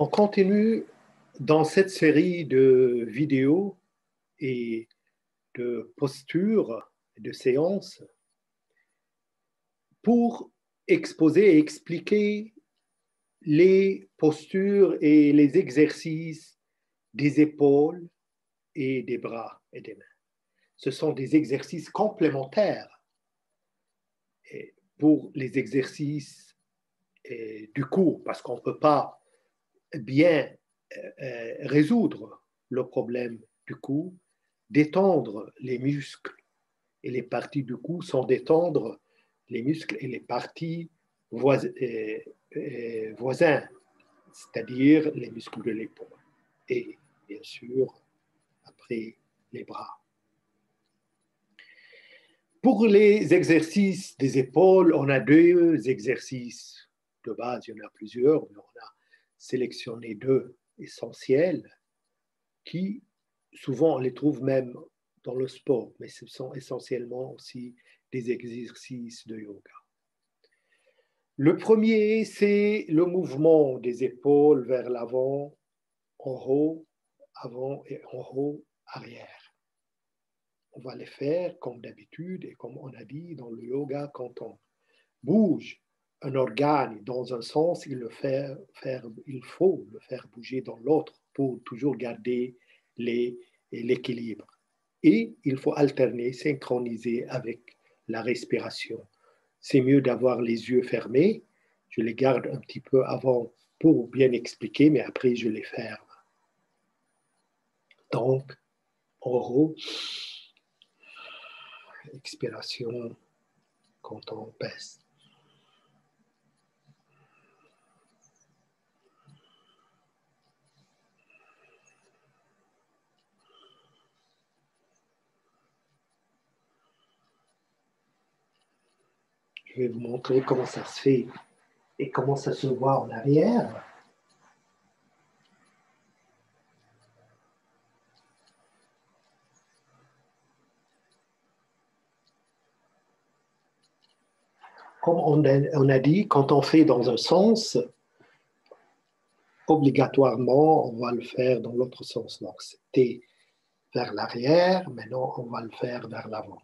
On continue dans cette série de vidéos et de postures et de séances pour exposer et expliquer les postures et les exercices des épaules et des bras et des mains. Ce sont des exercices complémentaires pour les exercices du cours, parce qu'on ne peut pas bien résoudre le problème du cou, détendre les muscles et les parties du cou sans détendre les muscles et les parties voisins, c'est-à-dire les muscles de l'épaule et bien sûr après les bras. Pour les exercices des épaules, on a deux exercices de base, il y en a plusieurs, mais on a sélectionné deux essentiels qui, souvent, on les trouve même dans le sport, mais ce sont essentiellement aussi des exercices de yoga. Le premier, c'est le mouvement des épaules vers l'avant, en haut, avant et en haut, arrière. On va les faire comme d'habitude et comme on a dit dans le yoga, quand on bouge un organe dans un sens, il faut le faire bouger dans l'autre pour toujours garder l'équilibre. Et il faut alterner, synchroniser avec la respiration. C'est mieux d'avoir les yeux fermés. Je les garde un petit peu avant pour bien expliquer, mais après je les ferme. Donc, en haut, expiration quand on pèse. Je vais vous montrer comment ça se fait et comment ça se voit en arrière. Comme on a dit, quand on fait dans un sens, obligatoirement, on va le faire dans l'autre sens. Donc, c'était vers l'arrière, maintenant, on va le faire vers l'avant.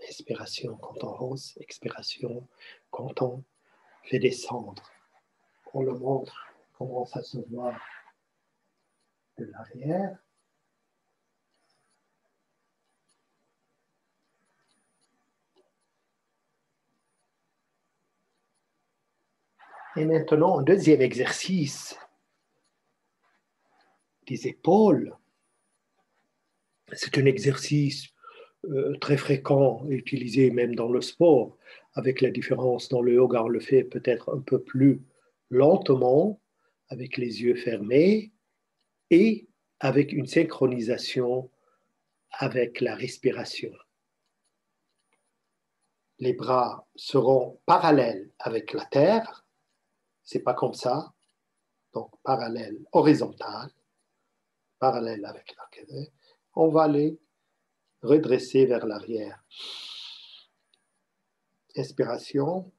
Inspiration quand on hausse, expiration quand on fait descendre. On le montre comment ça se voit de l'arrière. Et maintenant, un deuxième exercice des épaules. C'est un exercice très fréquent, utilisé même dans le sport, avec la différence dans le yoga, on le fait peut-être un peu plus lentement, avec les yeux fermés et avec une synchronisation avec la respiration. Les bras seront parallèles avec la terre, c'est pas comme ça, donc parallèle, horizontal, parallèle avec la terre. On va les redresser vers l'arrière. Inspiration,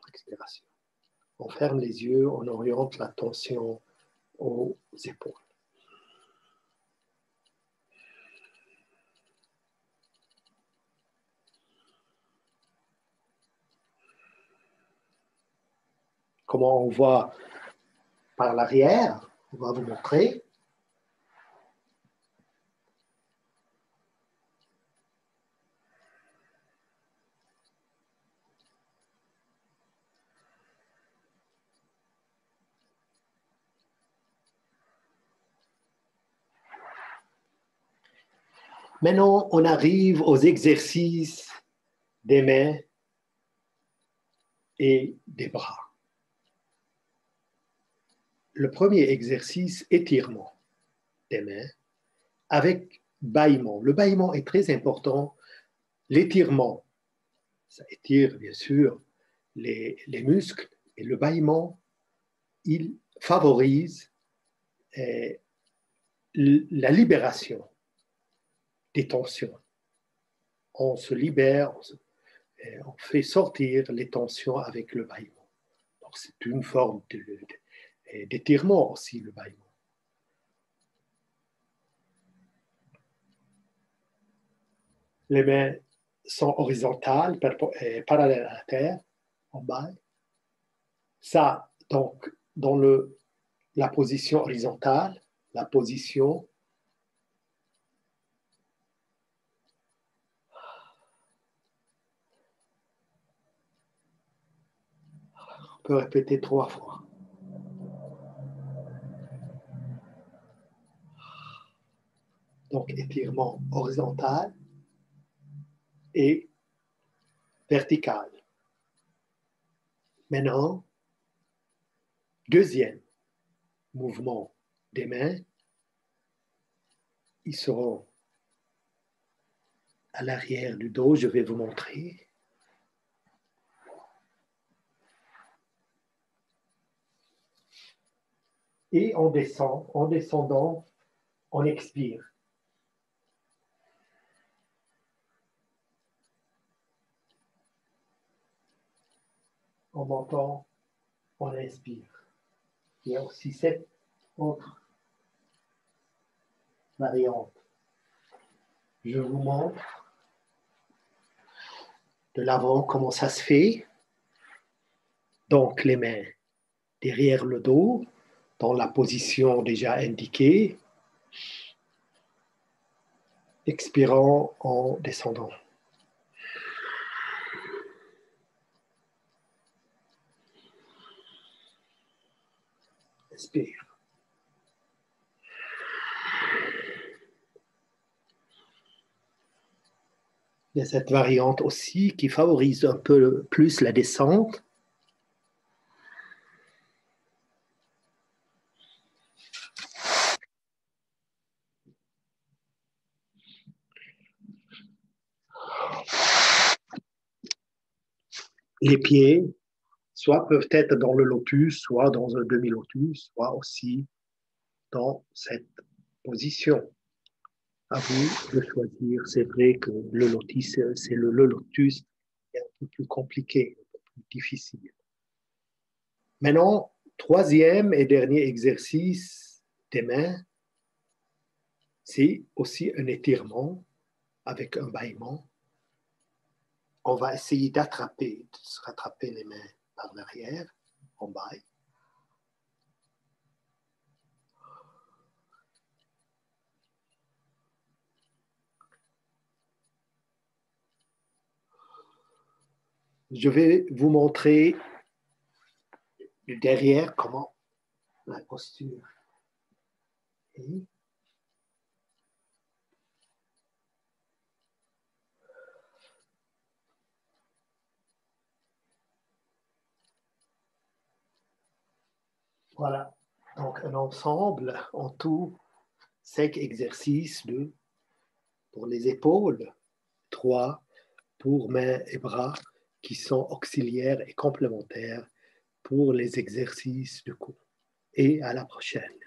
expiration. On ferme les yeux, on oriente l'attention aux épaules. Comment on voit par l'arrière, on va vous montrer. Maintenant, on arrive aux exercices des mains et des bras. Le premier exercice, étirement des mains avec bâillement. Le bâillement est très important. L'étirement, ça étire bien sûr les muscles et le bâillement, il favorise est la libération des tensions. On se libère, on fait sortir les tensions avec le bâillement. Donc, c'est une forme d'étirement aussi, le bâillement. Les mains sont horizontales, parallèles à la terre, en bas. Ça, donc, dans la position horizontale, la position on peut répéter 3 fois. Donc, étirement horizontal et vertical. Maintenant, deuxième mouvement des mains, ils seront à l'arrière du dos, je vais vous montrer. Et on descend, en descendant, on expire. En montant, on inspire. Il y a aussi cette autre variante. Je vous montre de l'avant comment ça se fait. Donc, les mains derrière le dos, dans la position déjà indiquée, expirant en descendant. Inspire. Il y a cette variante aussi qui favorise un peu plus la descente. Les pieds, soit peuvent être dans le lotus, soit dans un demi-lotus, soit aussi dans cette position. À vous de choisir. C'est vrai que le lotus, c'est le lotus est un peu plus compliqué, un peu plus difficile. Maintenant, troisième et dernier exercice des mains, c'est aussi un étirement avec un bâillement. On va essayer d'attraper, de se rattraper les mains par l'arrière, en baille. Je vais vous montrer du derrière comment la posture est. Voilà, donc un ensemble en tout, 5 exercices, 2 pour les épaules, 3 pour mains et bras qui sont auxiliaires et complémentaires pour les exercices de cou. Et à la prochaine.